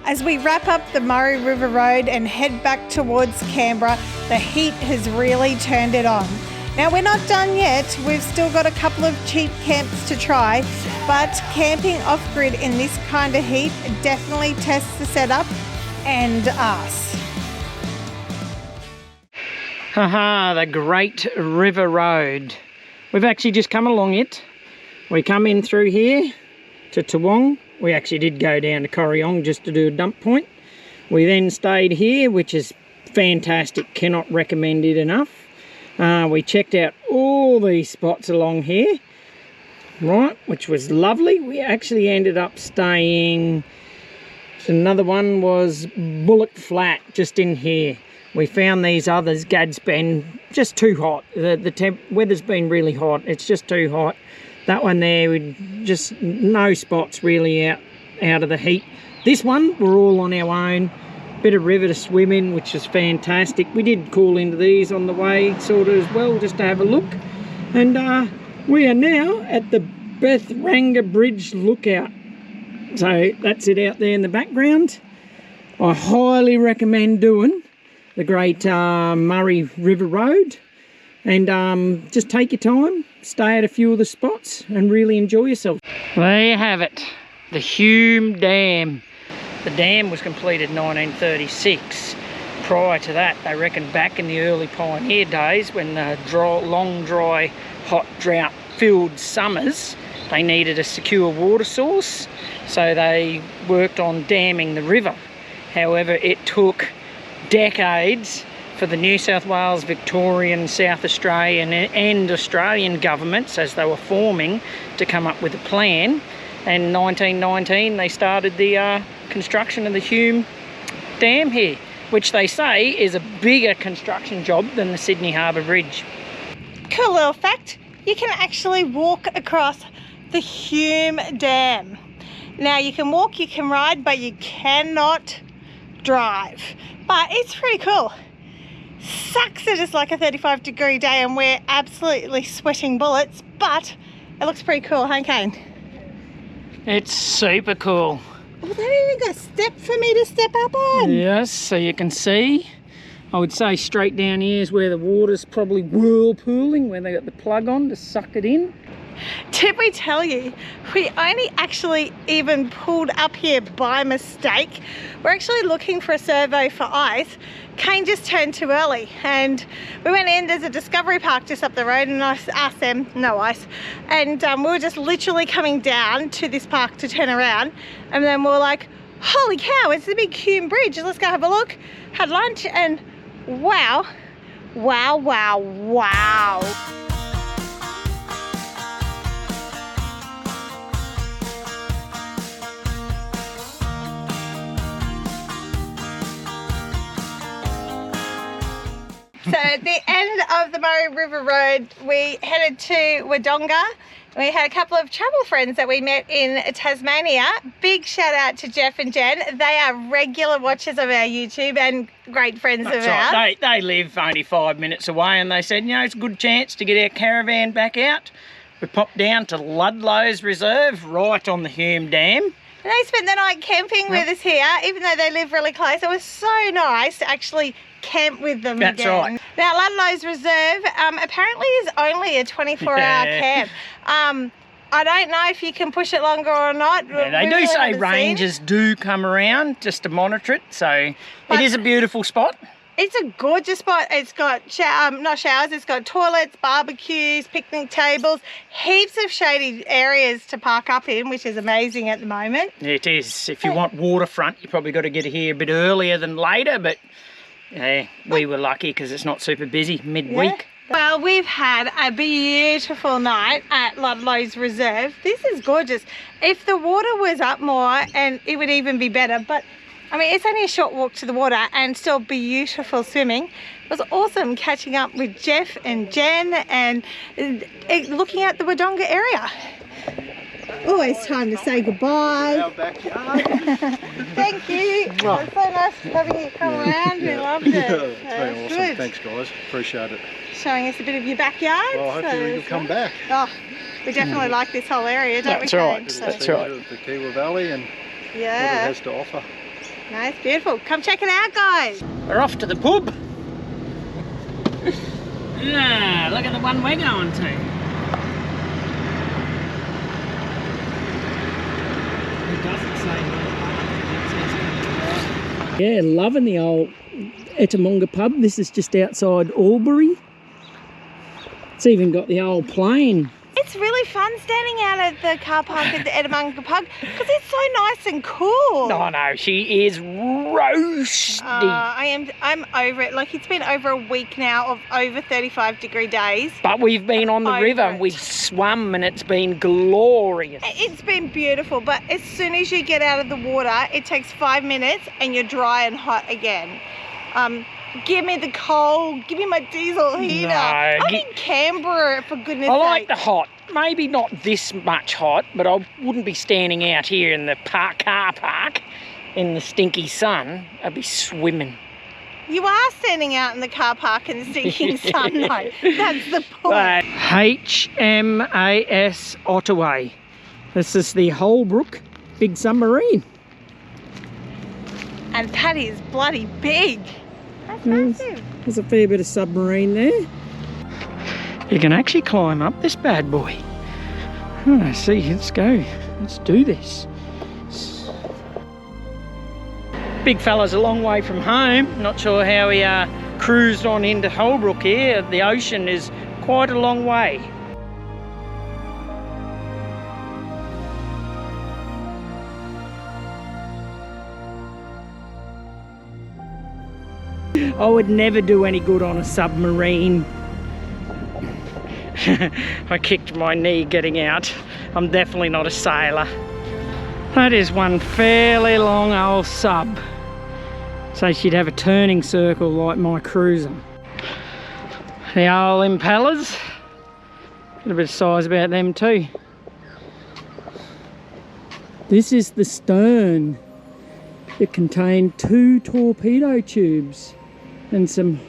As we wrap up the Murray River Road and head back towards Canberra, the heat has really turned it on. Now, we're not done yet. We've still got a couple of cheap camps to try, but camping off-grid in this kind of heat definitely tests the setup and us. Haha, the Great River Road. We've actually just come along it. We come in through here to Toowong. We actually did go down to Corryong just to do a dump point. We then stayed here, which is fantastic. Cannot recommend it enough. We checked out all these spots along here, right, which was lovely. We actually ended up staying, another one was Bullock Flat, just in here. We found these others, Gadspen, just too hot. The weather's been really hot. It's just too hot. That one there, we just no spots really out of the heat. This one, we're all on our own. Bit of river to swim in, which is fantastic. We did call into these on the way sort of as well, just to have a look. And we are now at the Bethranga Bridge lookout. So that's it out there in the background. I highly recommend doing the Great Murray River Road, and just take your time, stay at a few of the spots and really enjoy yourself. There you have it, the Hume Dam. The dam was completed in 1936. Prior to that, they reckon back in the early pioneer days, when the long dry hot drought filled summers, they needed a secure water source, so they worked on damming the river. However, it took decades for the New South Wales, Victorian, South Australian and Australian governments, as they were forming, to come up with a plan. And in 1919 they started the construction of the Hume Dam here, which they say is a bigger construction job than the Sydney Harbour Bridge. Cool little fact, you can actually walk across the Hume Dam. Now, you can walk, you can ride, but you cannot drive. But it's pretty cool. Sucks that it's like a 35-degree day and we're absolutely sweating bullets, but it looks pretty cool, huh, Kane? It's super cool. Oh, they even got a step for me to step up on. Yes, so you can see. I would say straight down here is where the water's probably whirlpooling, where they got the plug on to suck it in. Did we tell you, we only actually even pulled up here by mistake. We're actually looking for a servo for ice. Kane just turned too early and we went in, there's a discovery park just up the road, and I asked them, no ice. And we were just literally coming down to this park to turn around, and then we were like, holy cow, it's the big Hume Bridge, let's go have a look. Had lunch and wow, wow, wow, wow. So at the end of the Murray River Road, we headed to Wodonga. We had a couple of travel friends that we met in Tasmania. Big shout out to Jeff and Jen. They are regular watchers of our YouTube and great friends of ours. Right. They live only 5 minutes away, and they said, you know, it's a good chance to get our caravan back out. We popped down to Ludlow's Reserve, right on the Hume Dam. And they spent the night camping with us here, even though they live really close. It was so nice to actually camp with them again. That's right. Now, Ludlow's Reserve apparently is only a 24-hour camp. I don't know if you can push it longer or not. Yeah, they do say rangers do come around just to monitor it, so it is a beautiful spot. It's a gorgeous spot. It's got not showers, it's got toilets, barbecues, picnic tables, heaps of shady areas to park up in, which is amazing at the moment. It is. If you want waterfront, you probably got to get here a bit earlier than later, but yeah, we were lucky because it's not super busy midweek. Yeah. Well, we've had a beautiful night at Ludlow's Reserve. This is gorgeous. If the water was up more, and it would even be better, but I mean, it's only a short walk to the water and still beautiful swimming. It was awesome catching up with Jeff and Jen and looking at the Wodonga area. Always time to say goodbye. Our backyard. Thank you. It was so nice having you come around. We loved it. It's been awesome. Good. Thanks, guys. Appreciate it. Showing us a bit of your backyard. Well, hopefully you'll come back. Oh, we definitely like this whole area, don't we? That's right. Good to That's see right. The Kiwa Valley and what it Yeah. has to offer. Nice, beautiful. Come check it out, guys. We're off to the pub. Yeah, look at the one we're going to. It doesn't say. Yeah, loving the old Ettamogah Pub. This is just outside Albury. It's even got the old plane. It's really fun standing out at the car park at the Ettamogah Pub because it's so nice and cool. No, no, she is roasty. I'm over it. Like, it's been over a week now of over 35-degree days. But we've been on the river and we've swum and it's been glorious. It's been beautiful, but as soon as you get out of the water, it takes 5 minutes and you're dry and hot again. Give me the coal, give me my diesel heater. No, I'm in Canberra, for goodness sake. I like the hot. Maybe not this much hot, but I wouldn't be standing out here in the car park in the stinky sun. I'd be swimming. You are standing out in the car park in the stinking sun, though. That's the point. HMAS Ottaway. This is the Holbrook big submarine. And that is bloody big. That's massive. There's a fair bit of submarine there. You can actually climb up this bad boy. Oh, see, let's go. Let's do this. Big fella's a long way from home. Not sure how he cruised on into Holbrook here. The ocean is quite a long way. I would never do any good on a submarine. I kicked my knee getting out. I'm definitely not a sailor. That is one fairly long old sub. So she'd have a turning circle like my cruiser. The old impellers. Got a bit of size about them too. This is the stern. It contained 2 torpedo tubes and some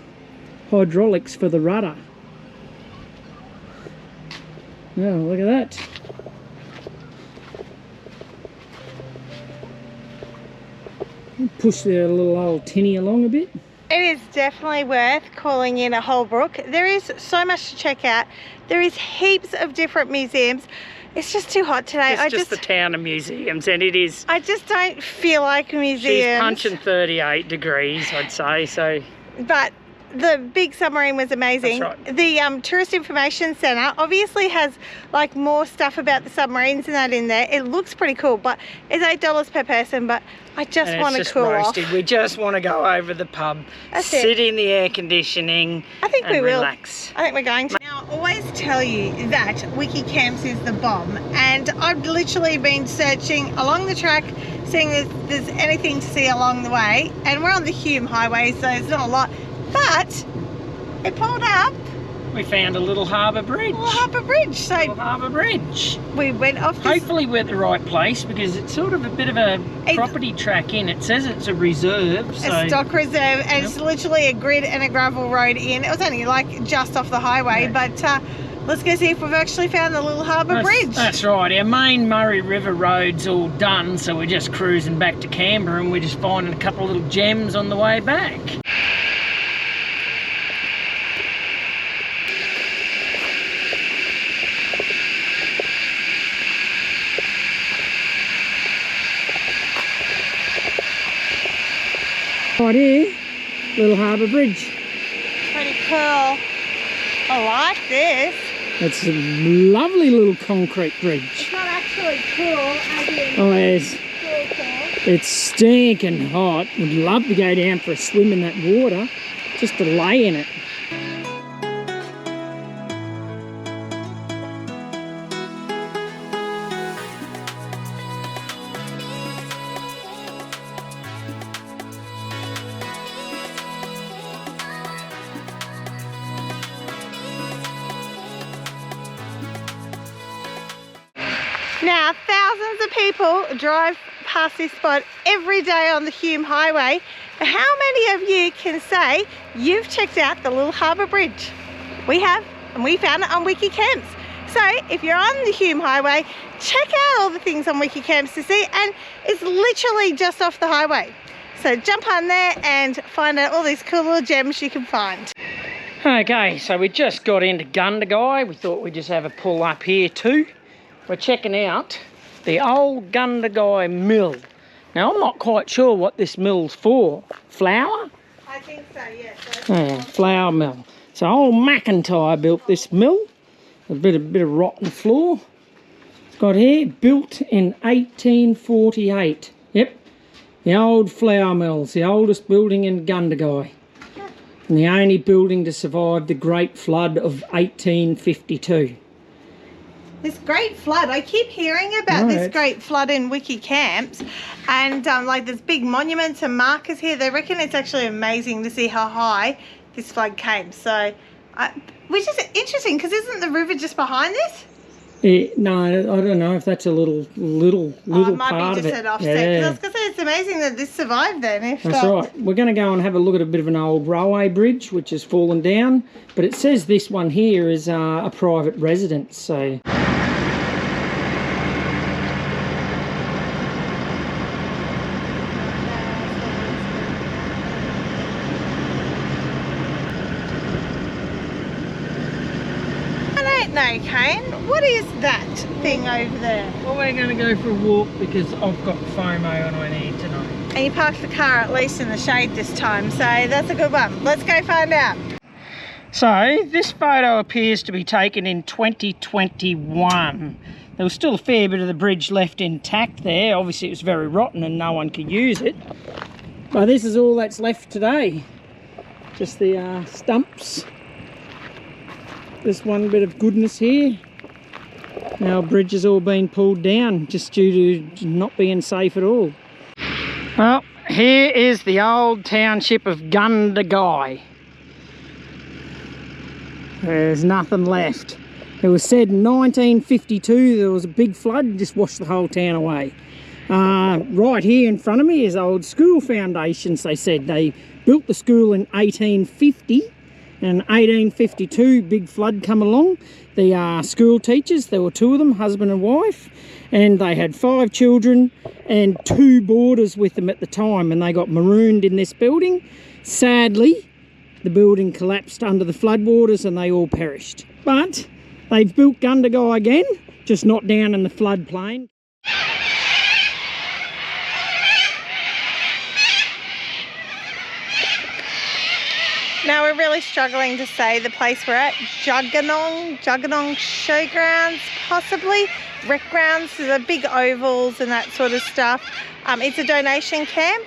hydraulics for the rudder. Oh, look at that. Push the little old tinny along a bit. It is definitely worth calling in a Holbrook. There is so much to check out. There is heaps of different museums. It's just too hot today. It's just the town of museums, and it is. I just don't feel like a museum. She's punching 38 degrees, I'd say, so. But the big submarine was amazing. That's right. The Tourist Information Centre obviously has like more stuff about the submarines and that in there. It looks pretty cool, but it's $8 per person, but I just want to cool off. We just want to go over the pub, sit in the air conditioning, I think we will. Relax. I think we're going to. Now, I always tell you that Wiki Camps is the bomb, and I've literally been searching along the track, seeing if there's anything to see along the way, and we're on the Hume Highway, so it's not a lot, but it pulled up. We found a little harbour bridge. We went off this. Hopefully we're at the right place, because it's sort of a bit of a property track in. It says it's a reserve. A stock reserve, and it's literally a grid and a gravel road in. It was only like just off the highway, but let's go see if we've actually found the little harbour bridge. That's right. Our main Murray River road's all done, so we're just cruising back to Canberra, and we're just finding a couple of little gems on the way back. Right here, little harbour bridge. Pretty cool. I like this. It's a lovely little concrete bridge. It's not actually cool, as in cool. It's stinking hot. Would love to go down for a swim in that water, just to lay in it. Now, thousands of people drive past this spot every day on the Hume Highway. How many of you can say you've checked out the little harbour bridge? We have, and we found it on Wiki Camps. So if you're on the Hume Highway, check out all the things on Wiki Camps to see, and it's literally just off the highway. So jump on there and find out all these cool little gems you can find. Okay, so we just got into Gundagai. We thought we'd just have a pull up here too. We're checking out the old Gundagai mill. Now, I'm not quite sure what this mill's for. Flour? I think so, yes. Yeah, flour mill. So old McIntyre built this mill. A bit of rotten floor. It's got here, built in 1848. Yep, the old flour mill's the oldest building in Gundagai. And the only building to survive the Great Flood of 1852. This great flood, I keep hearing about this great flood in wiki camps, and like there's big monuments and markers here. They reckon it's actually amazing to see how high this flood came. So, which is interesting, because isn't the river just behind this? No, I don't know if that's a little it might part be of just it. an offset. Yeah. I was going to say, it's amazing that this survived then. That's right. We're going to go and have a look at a bit of an old railway bridge which has fallen down, but it says this one here is a private residence. So. No, Kane, what is that thing over there? Well, we're going to go for a walk because I've got FOMO and I need to know. And you parked the car at least in the shade this time, so that's a good one. Let's go find out. So, this photo appears to be taken in 2021. There was still a fair bit of the bridge left intact there. Obviously, it was very rotten and no one could use it. But this is all that's left today. Just the stumps. This one bit of goodness here. Our bridge has all been pulled down just due to not being safe at all. Well, here is the old township of Gundagai. There's nothing left. It was said in 1952 there was a big flood and just washed the whole town away. Right here in front of me is old school foundations. They said they built the school in 1850. In 1852, big flood come along. The school teachers, there were two of them, husband and wife, and they had 5 children and 2 boarders with them at the time, and they got marooned in this building. Sadly, the building collapsed under the floodwaters and they all perished. But they've built Gundagai again, just not down in the floodplain. Now we're really struggling to say the place we're at. Jugiong Showgrounds, possibly. Rec grounds, so the big ovals and that sort of stuff. It's a donation camp.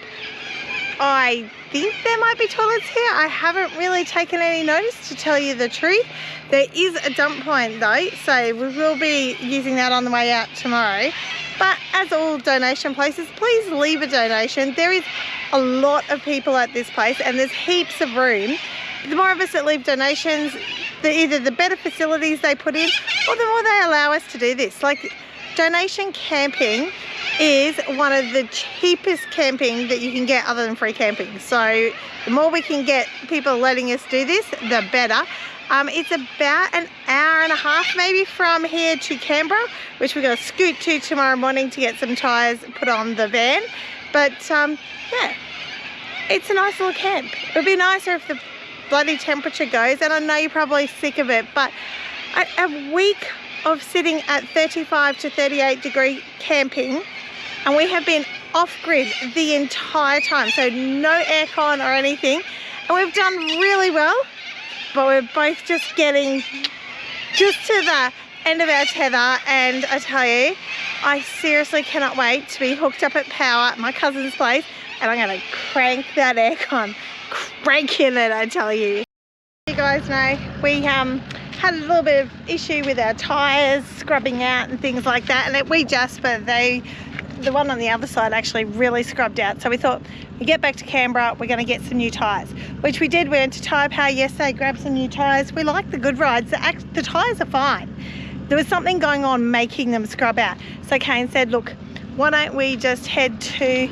I think there might be toilets here. I haven't really taken any notice, to tell you the truth. There is a dump point though, so we will be using that on the way out tomorrow. But as all donation places, please leave a donation. There is a lot of people at this place and there's heaps of room. The more of us that leave donations, either the better facilities they put in or the more they allow us to do this. Like, donation camping is one of the cheapest camping that you can get other than free camping. So the more we can get people letting us do this, the better. It's about an hour and a half maybe from here to Canberra, which we're going to scoot to tomorrow morning to get some tyres put on the van. But yeah, it's a nice little camp. It would be nicer if the bloody temperature goes, and I know you're probably sick of it, but a week of sitting at 35 to 38 degree camping, and we have been off grid the entire time, so no aircon or anything, and we've done really well. But we're both just getting just to the end of our tether, and I tell you, I seriously cannot wait to be hooked up at power at my cousin's place, and I'm going to crank that aircon, cranking it, I tell you. You guys know we had a little bit of issue with our tyres scrubbing out and things like that, and the one on the other side actually really scrubbed out. So we thought, we get back to Canberra, we're going to get some new tyres, which we did. We went to Tyre Power yesterday, grabbed some new tyres. We like the good rides. The tyres are fine. There was something going on making them scrub out. So Kane said, look, why don't we just head to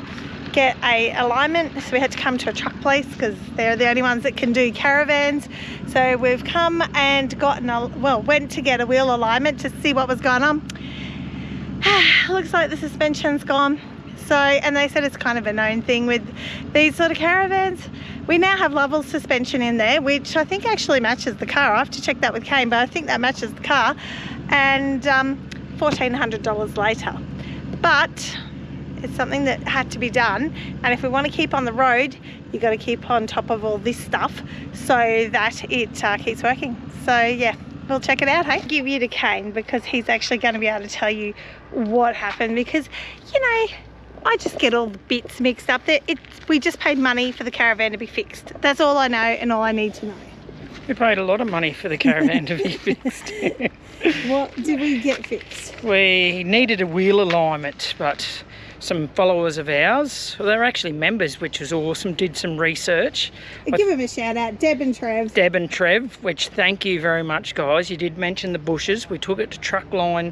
get a alignment? So we had to come to a truck place because they're the only ones that can do caravans. So we've come and went to get a wheel alignment to see what was going on. Looks like the suspension's gone. So, and they said it's kind of a known thing with these sort of caravans. We now have level suspension in there, which I think actually matches the car. I have to check that with Kane, but I think that matches the car. And $1,400 later. But it's something that had to be done. And if we want to keep on the road, you've got to keep on top of all this stuff so that it keeps working. So yeah, we'll check it out, hey? Give you to Kane because he's actually going to be able to tell you what happened, because, you know, I just get all the bits mixed up. We just paid money for the caravan to be fixed. That's all I know and all I need to know. We paid a lot of money for the caravan to be fixed. What did we get fixed? We needed a wheel alignment, but some followers of ours, well, they're actually members, which was awesome, did some research. Give them a shout out, Deb and Trev. Deb and Trev, which thank you very much, guys. You did mention the bushes. We took it to Truckline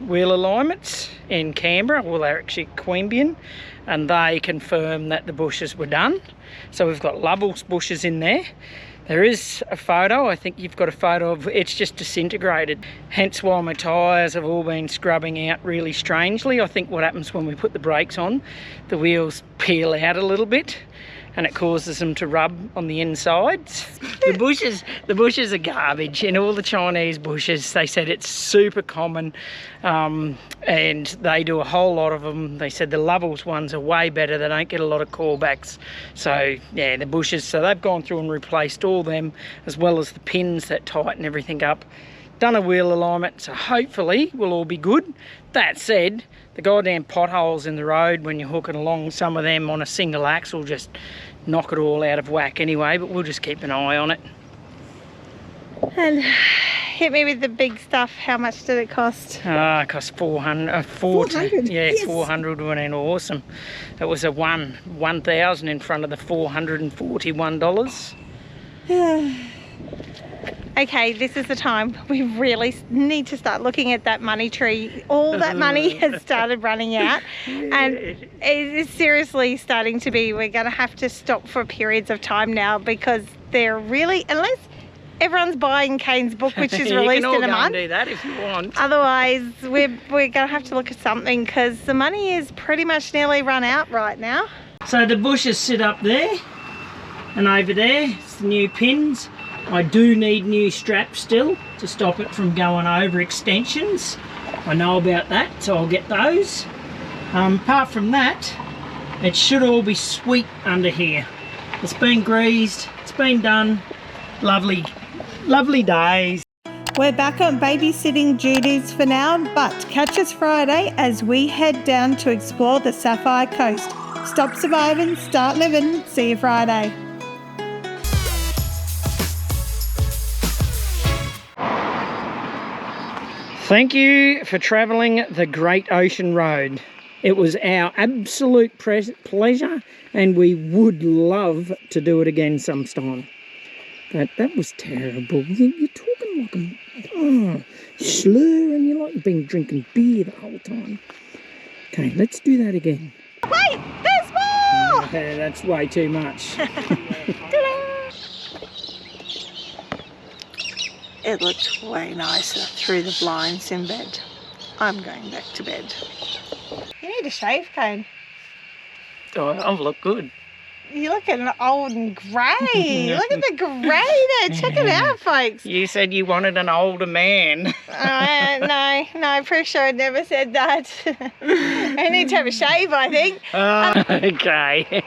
Wheel Alignments in Canberra. Well, they're actually Queanbeyan, and they confirmed that the bushes were done. So we've got Lovell's bushes in there. There is a photo, I think you've got a photo of it's just disintegrated. Hence why my tyres have all been scrubbing out really strangely. I think what happens when we put the brakes on, the wheels peel out a little bit and it causes them to rub on the insides. The bushes are garbage. In all the Chinese bushes, they said it's super common, and they do a whole lot of them. They said the Lovell's ones are way better. They don't get a lot of callbacks. So yeah, the bushes, so they've gone through and replaced all them, as well as the pins that tighten everything up. Done a wheel alignment, so hopefully we'll all be good. That said, the goddamn potholes in the road when you're hooking along, some of them on a single axle just knock it all out of whack anyway, but we'll just keep an eye on it. And hit me with the big stuff. How much did it cost? It cost 400. 400? Yeah, Yes. 400 went in awesome. It was a 1,000 in front of the $441. Okay, this is the time we really need to start looking at that money tree. All that money has started running out, and it is seriously starting to be, we're going to have to stop for periods of time now, because they're really, unless everyone's buying Kane's book, which is released in a month. You can all go and do that if you want. Otherwise, we're going to have to look at something, because the money is pretty much nearly run out right now. So the bushes sit up there, and over there, it's the new pins. I do need new straps still to stop it from going over extensions. I know about that, so I'll get those. Apart from that, it should all be sweet under here. It's been greased, it's been done. Lovely, lovely days. We're back on babysitting duties for now, but catch us Friday as we head down to explore the Sapphire Coast. Stop surviving, start living. See you Friday. Thank you for travelling the Great Ocean Road. It was our absolute pleasure, and we would love to do it again sometime. But that was terrible. You're talking like a slur, and you're like you've been drinking beer the whole time. Okay, let's do that again. Wait, there's more! Okay, that's way too much. It looked way nicer through the blinds in bed. I'm going back to bed. You need a shave, Kane. Oh, I look good. You're looking old and grey. Look at the grey there. Check it out, folks. You said you wanted an older man. No, pretty sure I never said that. I need to have a shave, I think. Okay.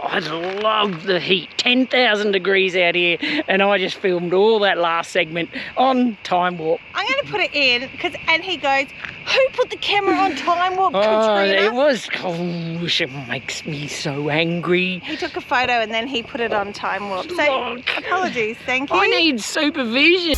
I love the heat. 10,000 degrees out here, and I just filmed all that last segment on Time Warp. I'm going to put it in, and he goes, who put the camera on Time Warp, Katrina? It was, it makes me so angry. He took a photo and then he put it on Time Warp. So, apologies, thank you. I need supervision.